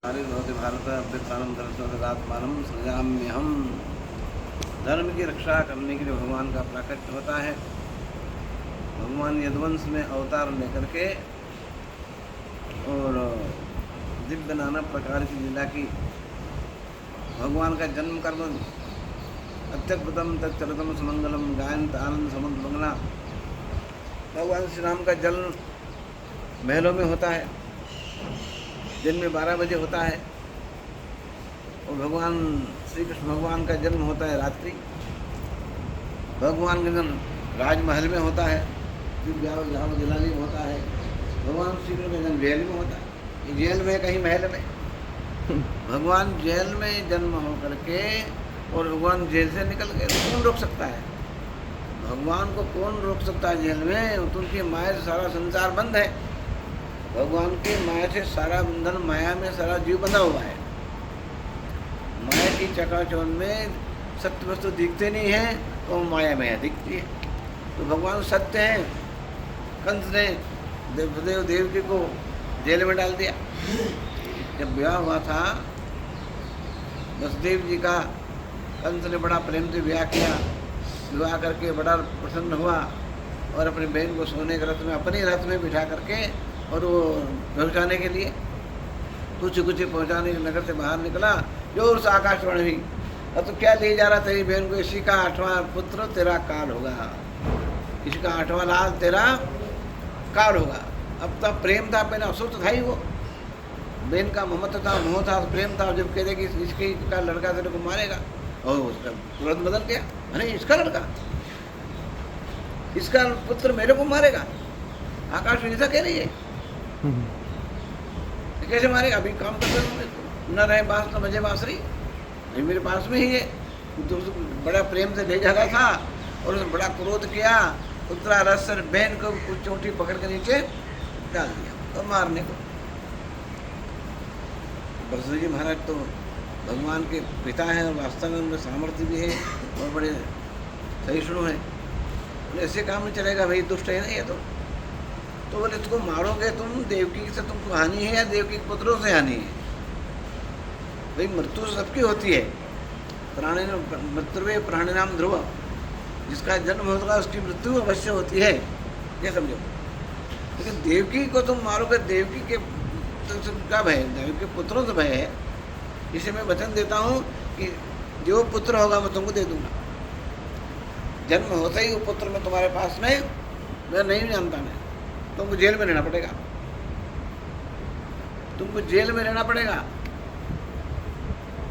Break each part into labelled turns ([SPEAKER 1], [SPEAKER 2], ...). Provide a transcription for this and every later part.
[SPEAKER 1] भवति भारत अभ्युत्थानं धर्मस्वरात्मानं सृजाम्यहम्। धर्म की रक्षा करने के लिए भगवान का प्राकट्य होता है। भगवान यदुवंश में अवतार लेकर के और दिव्य नाना प्रकार की लीला की। भगवान का जन्म कर्म अत्यद्भुतम तच्चरितम सुमंगलम गायंत आनंद समुद्र मंगला। भगवान श्री राम का जन्म महलों में होता है, दिन में 12 बजे होता है, और भगवान श्री कृष्ण भगवान का जन्म होता है रात्रि। भगवान का जन्म राजमहल में होता है, दिव्याव जलाली में होता है। भगवान श्री कृष्ण का जन्म जेल में होता है। ये जेल में कहीं महल में भगवान जेल में जन्म हो करके और भगवान जेल से निकल गए, कौन रोक सकता है? भगवान को कौन रोक सकता है जेल में? तो उनकी माया से सारा संसार बंद है। भगवान की माया से सारा बंधन, माया में सारा जीव बंधा हुआ है। माया की चकाचौंध में सत्य वस्तु दिखते नहीं है, तो माया माया दिखती है। तो भगवान सत्य हैं। कंस ने वसुदेव देवकी को जेल में डाल दिया। जब विवाह हुआ था वसुदेव जी का, कंस ने बड़ा प्रेम से विवाह किया। विवाह करके बड़ा प्रसन्न हुआ और अपनी बहन को सोने के रथ में, अपने रथ में बिठा करके और वो पहुँचाने के लिए कुछ पहुँचाने के नगर से बाहर निकला। जोर से आकाशवाणी हुई, अब तो क्या ले जा रहा तेरी बहन को? इसी का 8वां पुत्र तेरा काल होगा, इसी का 8वां लाल तेरा काल होगा। अब तक प्रेम था, पहले अफसोस था ही वो, बहन का ममता था, मोह था, प्रेम था। जब कहते कि इसके का लड़का तेरे को मारेगा, और उसका तुरंत बदल गया, अरे इसका लड़का, इसका पुत्र मेरे को मारेगा। आकाश ऐसा कह रही है, कैसे मारेगा? अभी काम करते न रहे बांस न बजे बांसुरी, ये मेरे पास में ही है। तो बड़ा प्रेम से ले जा रहा था और उसने बड़ा क्रोध किया। उतरा रस से बहन को कुछ चोटी पकड़ के नीचे डाल दिया और मारने को। बरसू जी महाराज तो भगवान के पिता हैं और वास्तव में उनमें सामर्थ्य भी है और बड़े सहिष्णु हैं। ऐसे काम नहीं चलेगा भाई, दुष्ट है नहीं है तो बोले इसको मारोगे तुम, देवकी से तुमको हानि है या देवकी के पुत्रों से हानि है? भाई मृत्यु सबकी होती है, प्राणी मृत्यु प्राणी नाम ध्रुव, जिसका जन्म होगा उसकी मृत्यु अवश्य होती है, ये समझो। लेकिन देवकी को तुम मारोगे, देवकी के का भय, देवकी के पुत्रों से भय है। इसे मैं वचन देता हूँ कि जो पुत्र होगा मैं तुमको दे दूंगा। जन्म होता ही वो पुत्र में तुम्हारे पास में, मैं नहीं जानता, मैं तुमको जेल में रहना पड़ेगा, तुमको जेल में रहना पड़ेगा।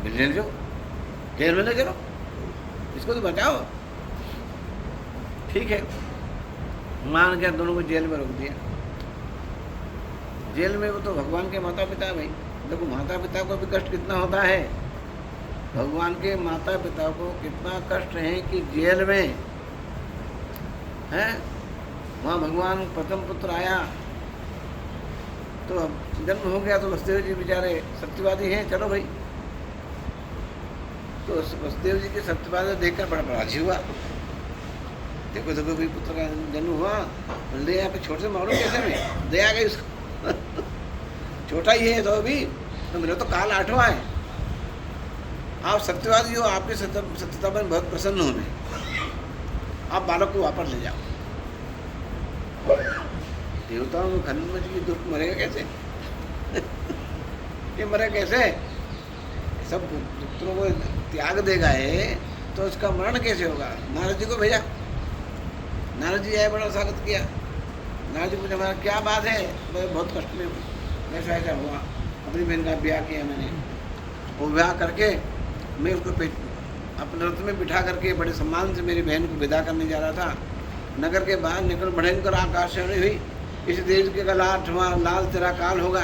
[SPEAKER 1] जेल जो जेल में ले चलो, इसको तो बचाओ। ठीक है, मान के दोनों को जेल में रोक दिया। जेल में वो तो भगवान के माता पिता है भाई। देखो माता पिता को भी कष्ट कितना होता है, भगवान के माता पिता को कितना कष्ट है कि जेल में है। वहाँ भगवान प्रथम पुत्र आया तो अब जन्म हो गया, तो वसुदेव जी बेचारे सत्यवादी हैं, चलो भाई। तो वसुदेव जी के सत्यवादी देखकर बड़ा राजी हुआ। देखो देखो भाई पुत्र का जन्म हुआ, ले यहाँ पे छोटे से मारो कैसे में, दया गई उसको छोटा ही है तो अभी, तो मेरा तो काल 8वां है। आप सत्यवादी हो, आपकी सत्यता पर बहुत प्रसन्न होने, आप बालक को वापस ले जाओ। देवताओं में खनन में जी दुख मरेगा कैसे? ये मरे कैसे? सब पुत्रों को त्याग देगा है तो उसका मरण कैसे होगा? नारद जी को भेजा, नारद जी आए, बड़ा स्वागत किया। नारद जी पूछा हमारा क्या बात है? मैं बहुत कष्ट में हूँ, ऐसा ऐसा हुआ, अपनी बहन का ब्याह किया मैंने, वो ब्याह करके मैं उसको अपने रथ में बिठा करके बड़े सम्मान से मेरी बहन को विदा करने जा रहा था। नगर के बाहर निकल भयंकर आकाशवाणी हुई, इस देश के का 8वां लाल तेरा काल होगा।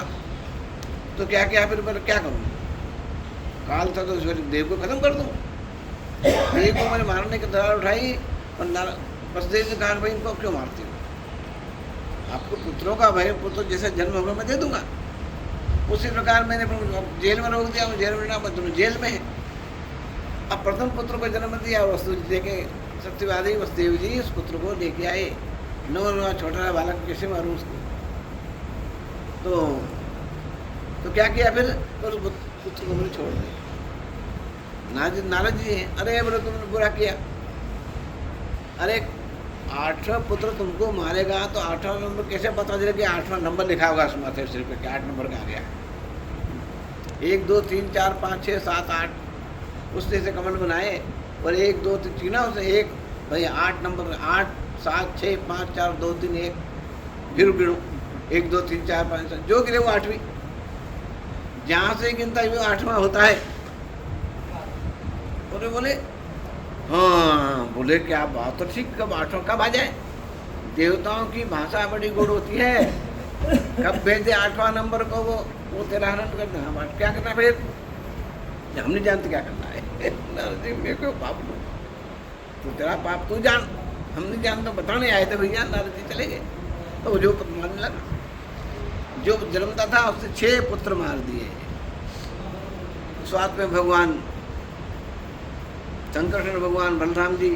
[SPEAKER 1] तो क्या किया फिर? मैं क्या करूँ? काल था तो देव को खत्म कर दूँ? देव को मैंने मारने की तलवार उठाई और वसुदेव ने कहा भाई इनको क्यों मारते हो? आपको पुत्रों का भय, पुत्र जैसे जन्म होगा मैं दे दूंगा। उसी प्रकार मैंने जेल में रोक दिया, जेल में ना, तुम जेल में है। अब प्रथम पुत्र को जन्म दिया, वस्तु देखे सत्यवादी वसुदेव जी उस पुत्र को लेके आए। नौ छोटा बालक कैसे मारूं उसको? तो तो क्या किया फिर? तो उस पुत्र को मैंने छोड़ दिया। नारद जी हैं, अरे बोले तुमने बुरा किया, अरे 8वां पुत्र तुमको मारेगा तो 8वां नंबर कैसे पता चले कि 8वां नंबर लिखा होगा उस माथे सिर पे, 8 नंबर का आ गया। 1 2 3 4 5 6 7 8 उसने से कमेंट बनाए और 1 2 3 चीना उसे एक भाई 8 नंबर 8 7 6 5 4 2 3 1 फिर गिनो 1 2 3 4 5 7 जो गिरे वो 8वीं, जहाँ से गिनता है वो 8वां होता है। बोले हाँ, बोले क्या बात, तो ठीक, कब 8वां कब आ जाए? देवताओं की भाषा बड़ी गुड़ होती है, कब भेज दे 8वां नंबर को वो तेरा हरण कर दे। हम क्या करना फिर? हम नहीं जानते क्या करना है। नारद जी मेरे को पाप लो, तो तेरा पाप तू जान, हम नहीं जानते, बताने आए थे भैया। नारद जी चले गए तो जो पुत्र मारने लगा, जो जन्मता था उससे 6 पुत्र मार दिए। स्वाद में भगवान शंकर भगवान बलराम जी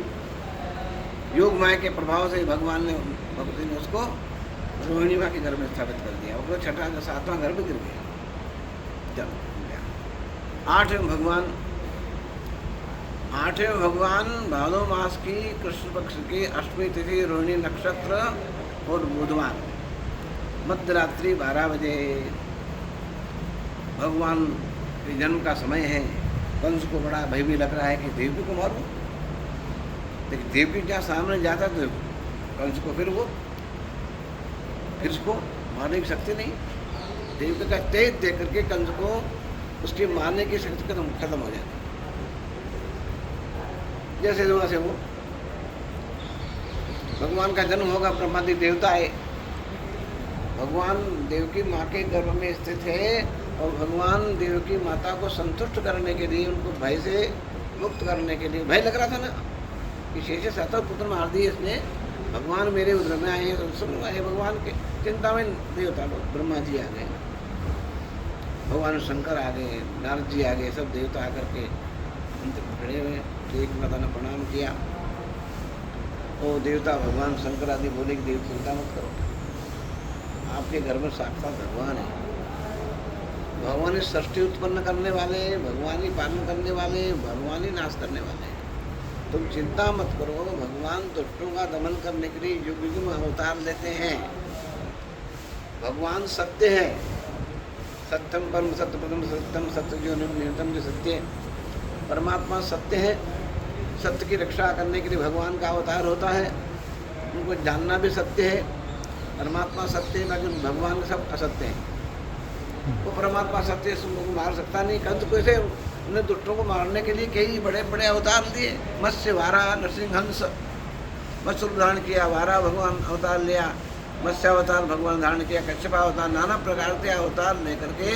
[SPEAKER 1] योग माया के प्रभाव से भगवान ने भगवती ने उसको रोहिणी माँ के घर में स्थापित कर दिया। वो 7वां घर में गिर गया, जन्म गया। 8वें भगवान भादो मास की कृष्ण पक्ष की अष्टमी तिथि रोहिणी नक्षत्र और बुधवार मध्य रात्रि 12 बजे भगवान के जन्म का समय है। कंस को बड़ा भय भी लग रहा है कि देवकी को मारूं, लेकिन देवकी जहाँ सामने जाता तो कंस को फिर उसको मारने की शक्ति नहीं। देवकी का तेज देख करके कंस को उसकी मारने की शक्ति खत्म हो जाती। जैसे वहाँ से वो भगवान का जन्म होगा, ब्रह्मादि देवता है, भगवान देवकी माँ के गर्भ में स्थित है और भगवान देवकी माता को संतुष्ट करने के लिए, उनको भय से मुक्त करने के लिए, भय लग रहा था ना कि 6-7 पुत्र मार दिए इसने, भगवान मेरे उधर में आए हैं, तो सुन आए भगवान के चिंता में देवता लोग, ब्रह्मा जी आ गए, भगवान शंकर आ गए, नारद जी आ गए, सब देवता आकर के खड़े हुए। एक माता ने प्रणाम किया, वो देवता भगवान शंकर आदि बोले कि देव चिंता मत करो, आपके घर में साक्षात भगवान है, भगवान ही सृष्टि उत्पन्न करने वाले, भगवान ही पालन करने वाले, भगवान ही नाश करने वाले हैं, तुम चिंता मत करो। भगवान दुष्टों का दमन करने के लिए युग युग में अवतार लेते हैं। भगवान सत्य है, सत्यम परम सत्य परम सत्यम सत्य जो न्यूनतम जो सत्य है, परमात्मा सत्य है। सत्य की रक्षा करने के लिए भगवान का अवतार होता है, उनको जानना भी सत्य है। परमात्मा सत्य है, बाकी भगवान सब असत्य हैं। वो परमात्मा सत्य है, उनको मार सकता नहीं। कंस को ऐसे उन्हें दुष्टों को मारने के लिए कई बड़े बड़े अवतार लिए, मत्स्य वारा नरसिंह हंस मत्स्य धारण किया, वारा भगवान अवतार लिया, मत्स्य अवतार भगवान धारण किया, कच्छप अवतार, नाना प्रकार के अवतार लेकर के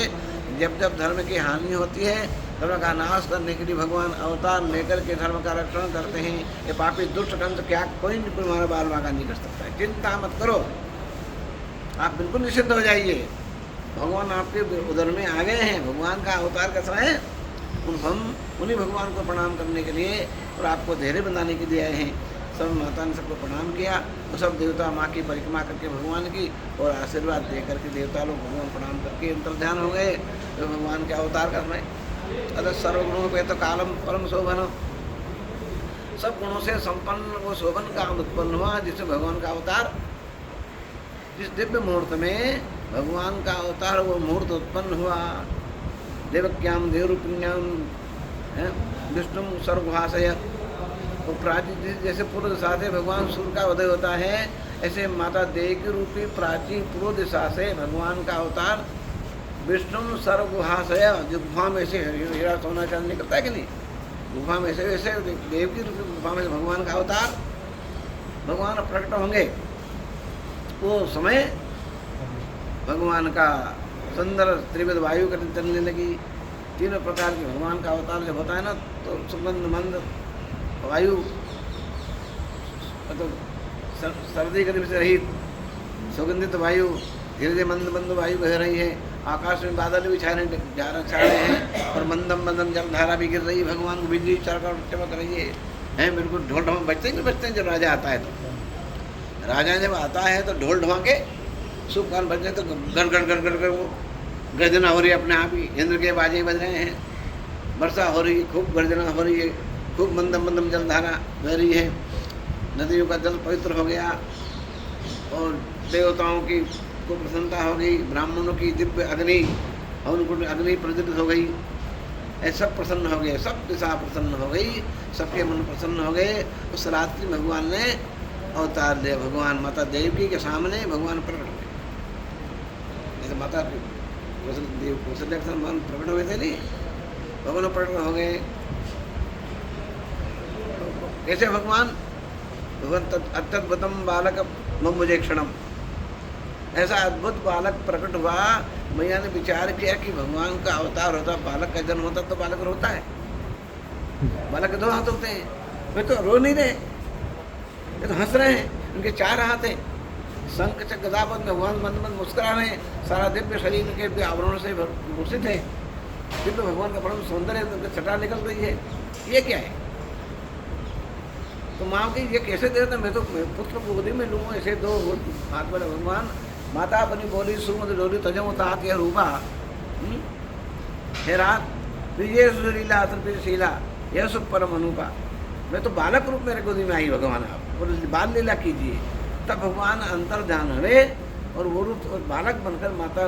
[SPEAKER 1] जब जब धर्म की हानि होती है, धर्म का नाश करने के लिए भगवान अवतार लेकर के धर्म का रक्षण करते हैं। ये पापी दुष्ट कंस क्या कोई हमारा बाल बाका नहीं कर सकता है। चिंता मत करो, आप बिल्कुल निश्चिंत हो जाइए, भगवान आपके उधर में आ गए हैं। भगवान का अवतार का समय है, हम उन्हीं भगवान को प्रणाम करने के लिए और आपको धैर्य बनाने के लिए आए हैं। सब माता ने सबको प्रणाम किया और सब देवता माँ की परिक्रमा करके भगवान की और आशीर्वाद दे करके देवता लोग भगवान प्रणाम करके अंतर्ध्यान हो गए। तो भगवान के अवतार कर रहे हैं। अगर सर्वगुणों पे तो कालम परम शोभन, सब गुणों से संपन्न वो शोभन का उत्पन्न हुआ, जिससे भगवान का अवतार, जिस दिव्य मुहूर्त में भगवान का अवतार वो मुहूर्त उत्पन्न हुआ। देवक्याम देवरूपिण्याम विष्णु सर्वभाषय, और प्राची जैसे पूर्व दिशा से भगवान सूर्य का उदय होता है, ऐसे माता देवकी रूपी प्राची पूर्व दिशा से भगवान का अवतार विष्णु सर्वभाषय, जो गुफा में से हीरा सोना चांदी निकलता है कि नहीं, गुफा में से वैसे देवकी रूपी गुफा में से भगवान का अवतार भगवान प्रकट होंगे। वो समय भगवान का सुंदर त्रिविध वायु चलने लगी। तीनों प्रकार के भगवान का अवतार जब होता है ना, तो सुगंध मंद वायु, मतलब सर्दी गर्मी से रहित सुगंधित वायु, धीरे धीरे मंद मंद वायु बह रही है। आकाश में बादल भी छा रहे हैं और मंदम मंदम जलधारा भी गिर रही है। भगवान को बिजली चार चमक रही है। बिल्कुल ढोल ढमाके बजते हैं जब राजा आता है तो। राजा जब आता है तो ढोल ढमाके शुभ काल बजते तो गड़ गड़ गड़ गड़ गड़ वो गर्जना हो रही है अपने आप ही, इंद्र के बाजे बज रहे हैं, वर्षा हो रही है, खूब गर्जना हो रही है, खूब मंदम मंदम जलधारा बह रही है, नदियों का जल पवित्र हो गया और देवताओं की को प्रसन्नता हो गई, ब्राह्मणों की दिव्य अग्नि और उनको अग्नि प्रज्वलित हो गई, ऐसे सब प्रसन्न हो गए, सब दिशा प्रसन्न हो गई, सबके मन प्रसन्न हो गए। उस रात्रि भगवान ने अवतार लिया, भगवान माता देवकी के सामने भगवान प्रकट हुए। जैसे माता कौशल्या के सामने भगवान प्रकट हुए थे नहीं, भगवान प्रकट हो गए। कैसे भगवान? भगवान अत्यद्भुतम बालक मुझे क्षणम, ऐसा अद्भुत बालक प्रकट हुआ। मैया ने विचार किया कि भगवान का अवतार होता, बालक का जन्म होता तो बालक रोता है, बालक के 2 हाथ होते हैं, वे तो रो नहीं रहे, ये तो हंस रहे हैं, उनके 4 हाथ हैं, शंख चक्र गदा पद्म में भगवान मंद मंद मुस्कुरा रहे हैं, सारा दिव्य शरीर के आवरणों से भूषित है, फिर तो भगवान का परम सौंदर्य उनकी छटा निकल रही है, ये क्या है? तो माँ की ये कैसे दे देता, मैं तो पुत्र को गोदी में लूँ, ऐसे 2 हाथ वाले भगवान। माता अपनी बोली सुमद डोली तजम तात यह रूपा, हे रात विजय सुरीला शीला यह सुख परम अनुपा। मैं तो बालक रूप मेरे गोदी में आई भगवान, आप और बाल लीला कीजिए। तब भगवान अंतर ध्यान हुए और वो रूप और बालक बनकर माता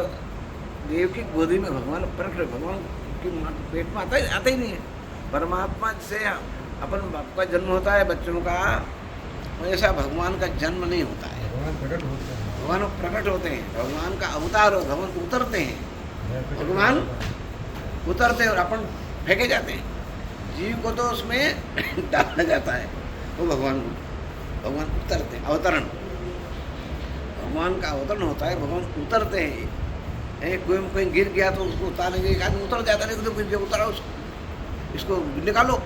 [SPEAKER 1] देव की गोदी में भगवान प्रकट। भगवान की पेट में आता ही नहीं है, परमात्मा से अपन बाप का जन्म होता है बच्चों का, ऐसा भगवान का जन्म नहीं होता है। भगवान प्रकट होते हैं, भगवान का अवतार हो, भगवान उतरते हैं, भगवान उतरते हैं और अपन फेंके जाते हैं। जीव को तो उसमें डाला जाता है, वो भगवान उतरते हैं, अवतरण, भगवान का अवतरण होता है, भगवान उतरते हैं। कोई गिर गया तो उसको उतारेंगे, एक आदमी उतर जाता है, तो उतरा उसको, इसको निकालो,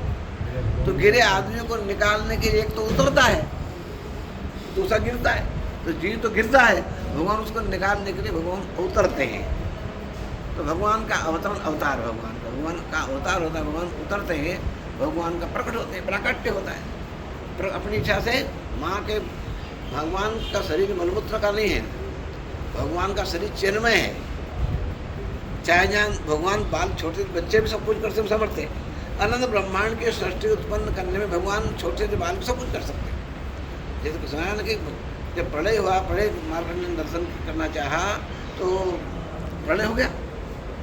[SPEAKER 1] तो गिरे आदमी को निकालने के लिए एक तो उतरता है, दूसरा गिरता है, तो जीव तो गिरता है, भगवान उसको निकालने के लिए भगवान उतरते हैं। तो भगवान का अवतरण अवतार, भगवान का अवतार होता है, भगवान उतरते हैं, भगवान का प्रकट होते हैं, प्राकट्य होता है अपनी इच्छा से। माँ के भगवान का शरीर मलमूत्र का नहीं है, भगवान का शरीर चिन्मय है, चाहे जहाँ भगवान बाल छोटे बच्चे भी सब कुछ कर समर्थ है। अनंत ब्रह्मांड की सृष्टि उत्पन्न करने में भगवान छोटे से बाल सब कुछ कर सकते हैं। जैसे कृष्ण कि जब प्रलय हुआ, प्रलय मार्कंडेय ने दर्शन करना चाहा तो प्रलय हो गया,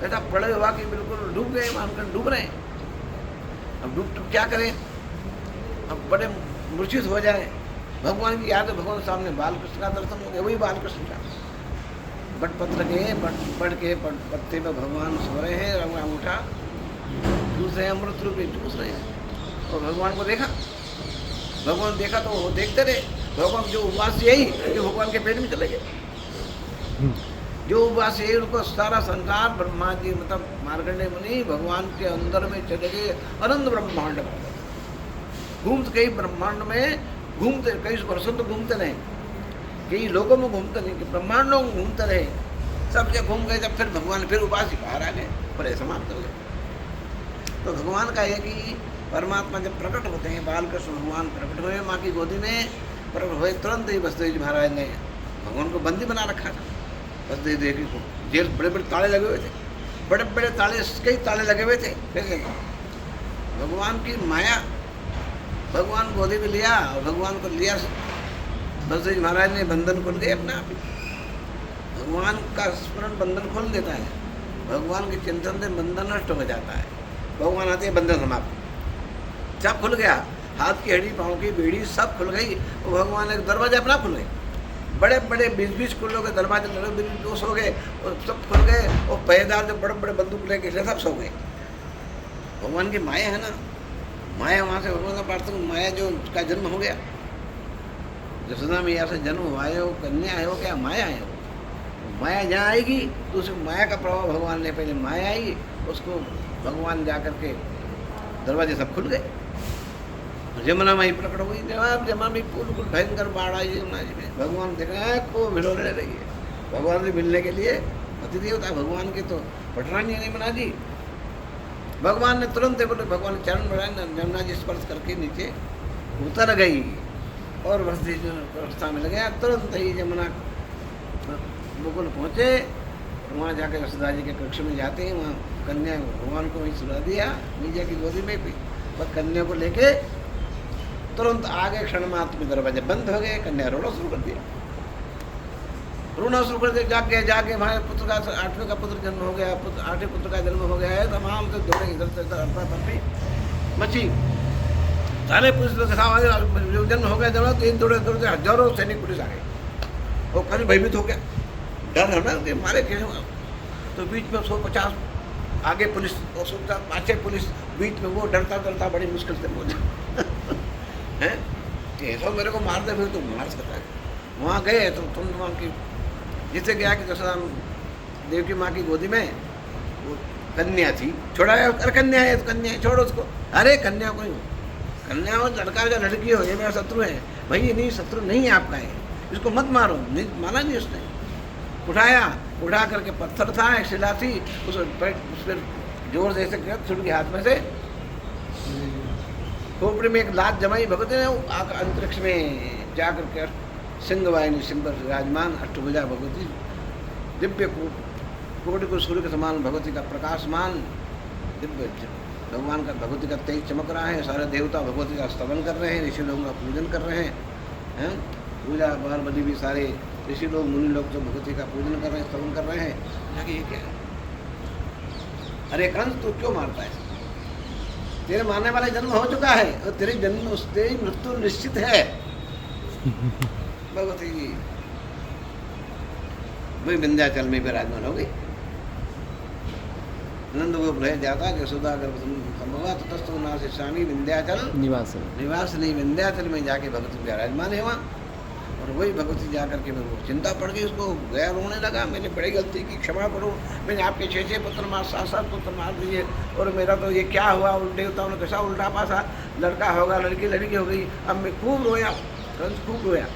[SPEAKER 1] ऐसा प्रलय हुआ कि बिल्कुल डूब गए, मार्कंड डूब रहे हैं। अब डूब क्या करें, अब बड़े मूर्छित हो जाए, भगवान की याद है, भगवान सामने बालकृष्ण का दर्शन हो गया, वही बालकृष्ण का बटपत्र के बट के पत्ते पर भगवान सो रहे हैं, अंगूठा चूस रहे हैं, अमृत रूप में चूस रहे हैं। और भगवान को देखा, भगवान देखा तो वो देखते रहे, भगवान जो उपवास यही जो भगवान के पेट में चले गए, जो उपवास यही उनको सारा संसार ब्रह्मा जी मतलब मार्कंडेय मुनि भगवान के अंदर में चले गए। अनंत ब्रह्मांड घूमते, कई ब्रह्मांड में घूमते, कई वर्षों तो घूमते रहे, कई लोगों में घूमते नहीं, ब्रह्मांडों में घूमते रहे, सब जगह घूम गए। जब फिर भगवान फिर उपास बाहर आ गए, पर समाप्त हो गए। तो भगवान का है कि परमात्मा जब प्रकट होते हैं, बालकृष्ण भगवान प्रकट हुए माँ की गोदी में, प्रकट हुए तुरंत ही वसुदेव जी महाराज ने भगवान को बंदी बना रखा था। वसुदेव देवी को जेल बड़े बड़े ताले लगे हुए थे, बड़े बड़े ताले, कई ताले लगे हुए थे। कैसे भगवान की माया, भगवान गोदी में लिया और भगवान को लिया, वसुदेव जी महाराज ने बंधन खोल दिए अपने आप ही। भगवान का स्मरण बंधन खोल देता है, भगवान के चिंतन से बंधन नष्ट हो जाता है। भगवान आते हैं, बंधन समाप्त, सब खुल गया, हाथ की हड्डी, पाँव की बेड़ी सब खुल गई। वो भगवान एक दरवाजे अपना खुल गए, बड़े बड़े 20-20 किलो के दरवाजे लड़े दोष हो गए और सब खुल गए। और पहरेदार जो बड़े बड़े बंदूक लेके सब सो गए। भगवान की माया है ना, माया वहाँ से भगवान का प्रार्थना, माया जो उसका जन्म हो गया, जसोदा मैया से जन्म हुआ है, वो कन्या है, वो क्या माया है। वो माया जहाँ आएगी तो उस माया का प्रभाव भगवान ने, पहले माया आई, उसको भगवान जा कर के दरवाजे सब खुल गए। जमुना माई प्रकट हुई, जब जमुना में बिल्कुल भयंकर बाढ़ आई जमुना जी में। भगवान देख रहे हैं को भिड़ोने रही है, भगवान से मिलने के लिए अतिथि होता है। भगवान के तो पटरानी नहीं बना दी, भगवान ने तुरंत बोले, भगवान ने चरण बढ़ाए, जमुना जी स्पर्श करके नीचे उतर गई और रास्ता मिल गया। तुरंत ही जमुना गोकुल पहुँचे वहाँ जाकर यशोदा जी के कक्ष में जाते हैं, वहाँ कन्या भगवान को वहीं सुला दिया मैया की गोदी में भी, बस कन्या को लेके तुरंत आगे क्षण मात्र में दरवाजे बंद हो गए। कन्या रोना शुरू कर दिया, रोना शुरू कर दिया। जाके हमारे पुत्र का 8वें का पुत्र जन्म हो गया, 8वें पुत्र का जन्म हो गया है। तमाम से दौड़े इधर से इधर अफरा तफरी मची, सारे पुलिस लोग जन्म हो गया जब तो इन दौड़े दौड़ते हजारों सैनिक पुलिस आ गए। वो काफी भयभीत हो गया, डर है ना कि मारे कैसे। तो बीच में 150 आगे पुलिस और 5-6 पुलिस बीच में, वो डरता डरता बड़ी मुश्किल से पहुंचा है। ऐसा मेरे को मार दे फिर तो मार सकता है। वहाँ गए तो तुम वहाँ की जिससे गया कि यशोदा देव की माँ की गोदी में वो कन्या थी, छोड़ाया। अरे कन्या है तो कन्या है, छोड़ो उसको। अरे कन्या को ही हो, कन्या हो लड़का या लड़की हो, ये मेरा शत्रु है भाई। ये नहीं, शत्रु नहीं है आपका, है इसको मत मारो। नहीं माना नहीं उसने, उठाया, उठा करके पत्थर था एक शिला थी, उस पर जोर से छुट गया हाथ में से। खोपड़ी में एक लात जमाई भगवती ने, अंतरिक्ष में जाकर के सिंह वाहिनी सिंह पर विराजमान अष्टभुजा भगवती, दिव्य कोटि को सूर्य के समान भगवती का प्रकाशमान दिव्य भगवान का, भगवती का तेज चमक रहा है। सारे देवता भगवती का स्तवन कर रहे हैं, ऋषि लोगों का पूजन कर रहे हैं। पूजा बार बदी भी सारे ऋषि लोग मुनि लोग जो भगवती का पूजन कर रहे हैं, स्तवन कर रहे हैं। ये क्या है? अरे कंस तू क्यों मारता है? तेरे मारने वाला जन्म हो चुका है और तेरी मृत्यु निश्चित है। भगवती जी वही विंध्याचल में विराजमान हो गई। नंद को रह जाता कि यशोदा संभवा ततस्तु नासि स्वामी विंध्याचल निवास नहीं, विंध्याचल में जाके भगवती विराजमान है वहाँ। और वही भगवती जा करके वो चिंता पड़ गई, उसको गया रोने लगा, मैंने बड़ी गलती की, क्षमा करो, मैंने आपके 6 पुत्र मार 7 पुत्र मार दिए और मेरा तो ये क्या हुआ, देवताओं ने कैसा उल्टा पासा, लड़का होगा लड़की लड़की हो गई। अब मैं खूब रोया, कंस खूब रोया।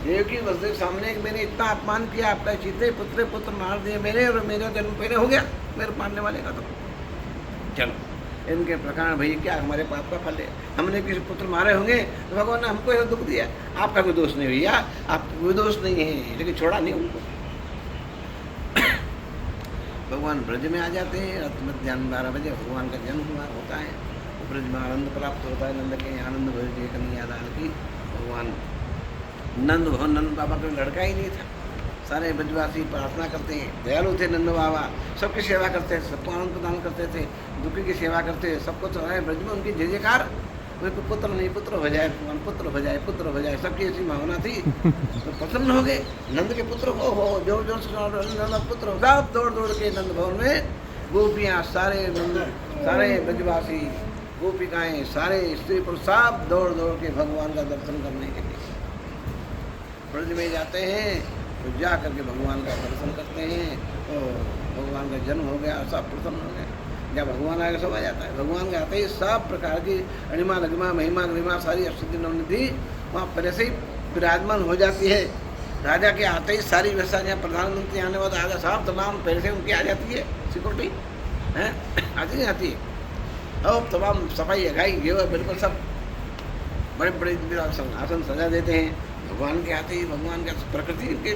[SPEAKER 1] देवकी वसुदेव सामने मैंने इतना अपमान किया, आपका चीते पुत्र मार दिए मेरे, और मेरा जन्म पहले हो गया मेरे मारने वाले का। तो चलो इनके प्रकार भाई क्या हमारे पाप का फल है, हमने किसी पुत्र मारे होंगे तो भगवान ने हमको यह दुख दिया। आपका कोई दोष नहीं भैया, आपका कोई दोष नहीं है, लेकिन छोड़ा नहीं उनको। भगवान ब्रज में आ जाते हैं, रात में ध्यान 12 बजे भगवान का जन्म हुआ होता है, ब्रज में आनंद प्राप्त होता है। नंद के आनंद भरी कन्या लाल की। भगवान नंद भवन, नंद बाबा का लड़का ही नहीं था। सारे ब्रजवासी प्रार्थना करते हैं, दयालु थे नंद बाबा, सबकी सेवा करते थे, सबको आनंद प्रदान करते थे, दुखी की सेवा करते, सबको चलाए। ब्रज में उनकी जय जयकार, उनको पुत्र नहीं पुत्र हो जाए, भगवान पुत्र हो जाए, पुत्र हो जाए, सबकी ऐसी भावना थी। तो प्रसन्न हो गए, नंद के पुत्र हो जोर जोर से नंद पुत्र हो। सब दौड़ दौड़ के नंद भवन में गोपियाँ, सारे नंद, सारे ब्रजवासी, गोपिकाएँ, सारे स्त्री पुरुष सब दौड़ दौड़ के भगवान का दर्शन करने के लिए ब्रज में जाते हैं। तो जा करके भगवान का दर्शन करते हैं, तो भगवान का जन्म हो गया, सब प्रसन्न हो गए। जब भगवान आएगा सब आ जाता है। भगवान के आते ही सब प्रकार की अणिमा लघिमा महिमा गरिमा सारी अष्टसिद्धि नवनिधि वहाँ पहले से ही विराजमान हो जाती है। राजा के आते ही सारी व्यवस्था, जहाँ प्रधानमंत्री आने वाला आगे साहब तमाम पहले से उनकी आ जाती है, सिक्योरिटी है आती है। और तमाम सफाई अघाई ये बिल्कुल सब बड़े बड़े आसन सजा देते हैं। भगवान के आते ही भगवान का प्रकृति, उनके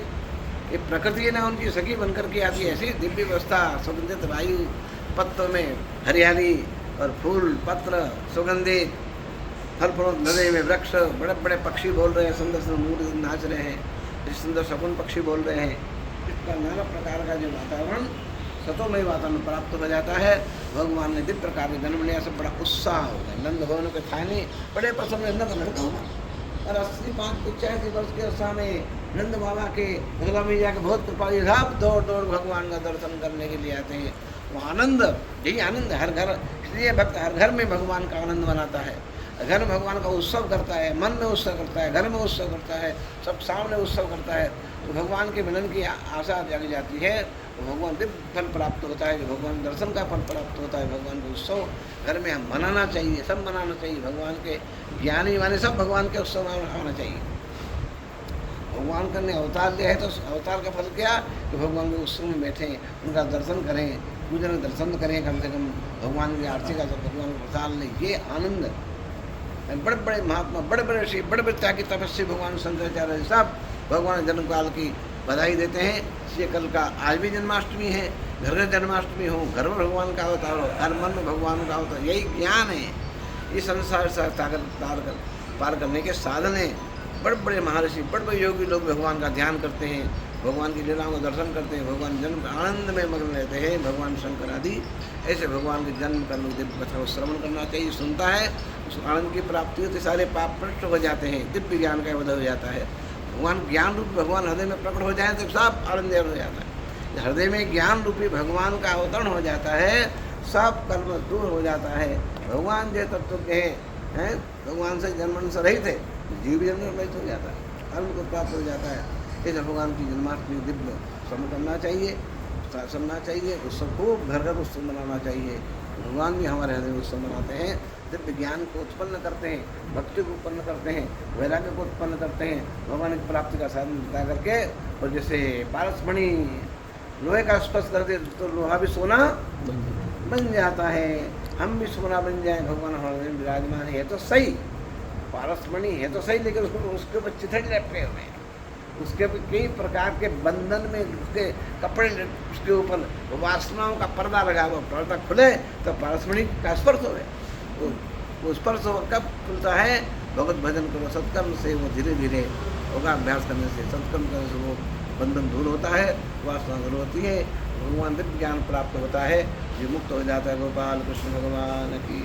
[SPEAKER 1] ये प्रकृति है ना, उनकी सखी बनकर के आती है। ऐसी दिव्य व्यवस्था, सुगंधित वायु, पत्तों में हरियाली और फूल पत्र सुगंधित, फल फल नदे में वृक्ष, बड़े बड़े पक्षी बोल रहे हैं, सुंदर सुंदर मूर्ति नाच रहे हैं, सुंदर शकुन पक्षी बोल रहे हैं। इसका नाना प्रकार का जो वातावरण, सतोमय वातावरण प्राप्त हो जाता है। भगवान ने दिव्य प्रकार के जन्म लिया, सब बड़ा उत्साह हो गया। नंद भवन के थाने बड़े प्रसन्न, नंद लड़का हुआ और 85 वर्ष के उत्साह में नंद बाबा के गंगा मैया के बहुत कृपा, सब दौड़ दौड़ भगवान का दर्शन करने के लिए आते हैं। वो आनंद, यही आनंद हर घर, इसलिए भक्त हर घर में भगवान का आनंद मनाता है। घर में भगवान का उत्सव करता है, मन में उत्सव करता है, घर में उत्सव करता है, सब सामने उत्सव करता है। तो भगवान के मिलन की आशा जग जाती है, तो भगवान दिव्य फल प्राप्त होता है, भगवान दर्शन का फल प्राप्त होता है। भगवान का उत्सव घर में हम मनाना चाहिए, सब मनाना चाहिए। भगवान के ज्ञानी वाले सब भगवान के उत्सव आना चाहिए। भगवान का ने अवतार दिया है, तो अवतार का फल क्या कि भगवान के उत्सव में बैठें, उनका दर्शन करें, पूजन दर्शन करें, कम से कम भगवान की आरती का, भगवान को प्रसाद लें। ये आनंद बड़े बड़े महात्मा, बड़े बड़े ऋषि, बड़े बड़े त्यागी तपस्वी भगवान शंकराचार्य सब भगवान जन्म काल की बधाई देते हैं। ये कल का आज भी जन्माष्टमी है, घर घर जन्माष्टमी हो, घर में भगवान का अवतार हो, हर मन में भगवान का अवतार, यही ज्ञान है। ये संसार पार करने के साधन हैं। बड़े बड़े महर्षि, बड़े बड़े योगी लोग भगवान का ध्यान करते हैं, भगवान की लीलाओं का दर्शन करते हैं, भगवान जन्म आनंद में मग्न रहते हैं। भगवान शंकर आदि ऐसे भगवान के जन्म कर्म दिव्य कथा को श्रवण करना चाहिए। सुनता है उस आनंद की प्राप्ति होती, सारे पाप नष्ट हो जाते हैं, दिव्य ज्ञान का उदय हो जाता है। भगवान ज्ञान रूप भगवान हृदय में प्रकट हो जाए तो सब आनंद हो जाता है। हृदय में ज्ञान रूपी भगवान का अवतरण हो जाता है, सब कर्म दूर हो जाता है। भगवान जो तत्व हैं, भगवान से जन्म से रहित है, जीव भी जन्म रहित हो जाता है, कर्म को प्राप्त हो जाता है। इस भगवान की जन्माष्टमी दिव्य श्रवण करना चाहिए, सुनना चाहिए, उत्सव खूब घर घर उत्सव मनाना चाहिए। भगवान भी हमारे हृदय में उत्सव मनाते हैं, दिव्य ज्ञान को उत्पन्न करते हैं, भक्ति को उत्पन्न करते हैं, वैराग्य को उत्पन्न करते हैं, भगवान की प्राप्ति का साधन बता करके। और जैसे पारसमणि लोहे का स्पर्श करते तो लोहा भी सोना बन जाता है, हम भी सोना बन जाए, भगवान हमारे में विराजमान है तो सही, पारसमणि है तो सही, लेकिन उसके ऊपर चिथड़े लटके हुए हैं, उसके कई प्रकार के बंधन में उसके कपड़े, उसके ऊपर वासनाओं का पर्दा लगा हुआ, पर्दा खुले तो पारसमणि का स्पर्श हो। वो स्पर्श कब खुलता है? भगवत भजन करो, सत्कर्म से वो धीरे धीरे होगा, अभ्यास करने से, सत्कर्म करने से वो बंधन दूर होता है, वासना दूर होती है, भगवान दिव्य ज्ञान प्राप्त होता है, ये मुक्त हो जाता है। गोपाल कृष्ण भगवान की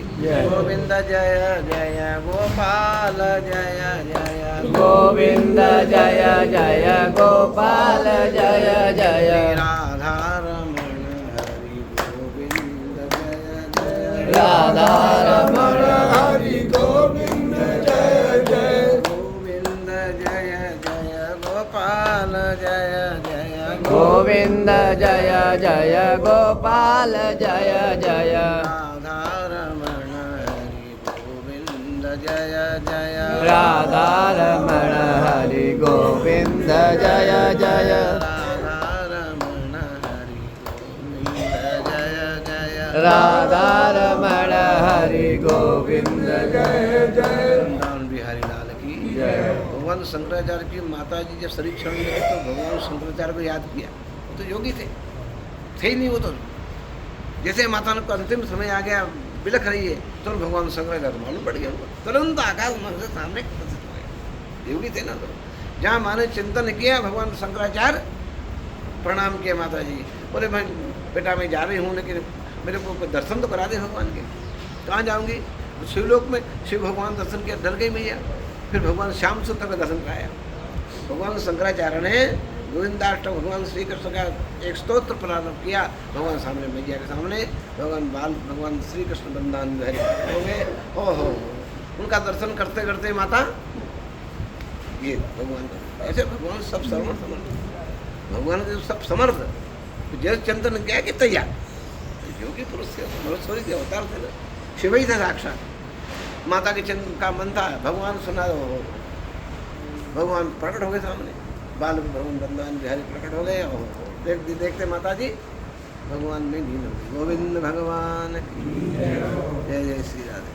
[SPEAKER 1] गोविंद जय जय गोपाल जय जय
[SPEAKER 2] गोविंद जय जय गोपाल जय जय
[SPEAKER 1] राधा रमण हरि गोविंद जय जय
[SPEAKER 2] राधा रमण हरि गोविंद जय जय
[SPEAKER 1] गोविंद जय जय गोपाल जय जय
[SPEAKER 2] गोविंद जय जय गोपाल जय जय
[SPEAKER 1] राधा रमण हरि गोविंद जय जय
[SPEAKER 2] राधा रमण हरि गोविंद जय जय
[SPEAKER 1] राधा रमण हरि गोविंद जय जय
[SPEAKER 2] राधा रमण हरि गोविंद जय जय
[SPEAKER 1] वृंदावन बिहारी लाल की
[SPEAKER 2] जय।
[SPEAKER 1] भगवान शंकराचार्य की माता जी जब शरीर क्षण लगे तो भगवान शंकराचार्य को याद किया। वो तो योगी थे ही नहीं, वो तो जैसे माता को अंतिम समय आ गया, बिलख रही है, तो भगवान शंकराचार्य मालूम पड़ गया, तुरंत आकाश मन से सामने प्रकट हो गए। योगी थे ना, तो जहाँ माने चिंतन किया, भगवान शंकराचार्य प्रणाम किया माता जी, बोले मैं बेटा मैं जा रही हूँ, लेकिन मेरे को दर्शन तो करा दे भगवान के। कहाँ जाऊँगी? शिवलोक में शिव भगवान दर्शन किया, डर गई मैया। फिर भगवान श्याम सुंदर का दर्शन कराया। भगवान शंकराचार्य ने गोविंदाष्टक भगवान श्री कृष्ण का एक स्तोत्र प्रारंभ किया, भगवान सामने मैया के सामने भगवान श्री कृष्ण वृंदावन बिहारी हो गए। ओहो, उनका दर्शन करते करते माता ये भगवान ऐसे भगवान सब समर्थ, भगवान के सब समर्थ, जैसे चिंतन किया कि तैयार योगी पुरुष से महेश्वरी के अवतार थे ना, शिव ही था साक्षात। माता के चिंतन का मन था, भगवान सुना, भगवान प्रकट हो गए सामने, बाल भगवान वृंदावन बिहारी प्रकट हो गए। और देखते माता जी भगवान में लीन हो गई। गोविंद भगवान की जय जय श्री राधे।